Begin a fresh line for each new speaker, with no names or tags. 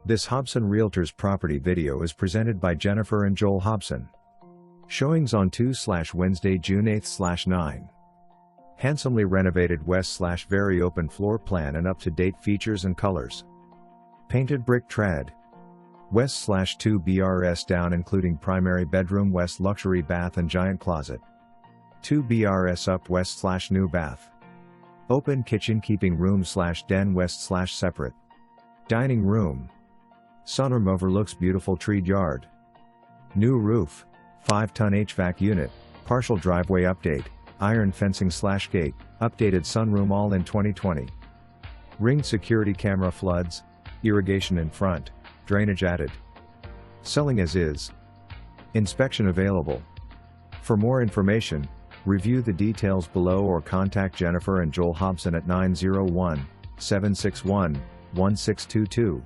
This Hobson Realtors property video is presented by Jennifer and Joel Hobson. Showings on Tues/Wednesday, June 8/9. Handsomely renovated west/very open floor plan and up-to-date features and colors. Painted brick trad. West/2 BRS down including primary bedroom, west luxury bath and giant closet. 2 BRS up west/new bath. Open kitchen keeping room/den west/separate. Dining room. Sunrm overlooks beautiful treed yard. New roof. 5-ton HVAC unit, partial driveway update, iron fencing/gate, updated sunroom all in 2020. Ringed security camera, floods, irrigation in front, drainage added. Selling as is. Inspection available. For more information, review the details below or contact Jennifer and Joel Hobson at 901-761-1622.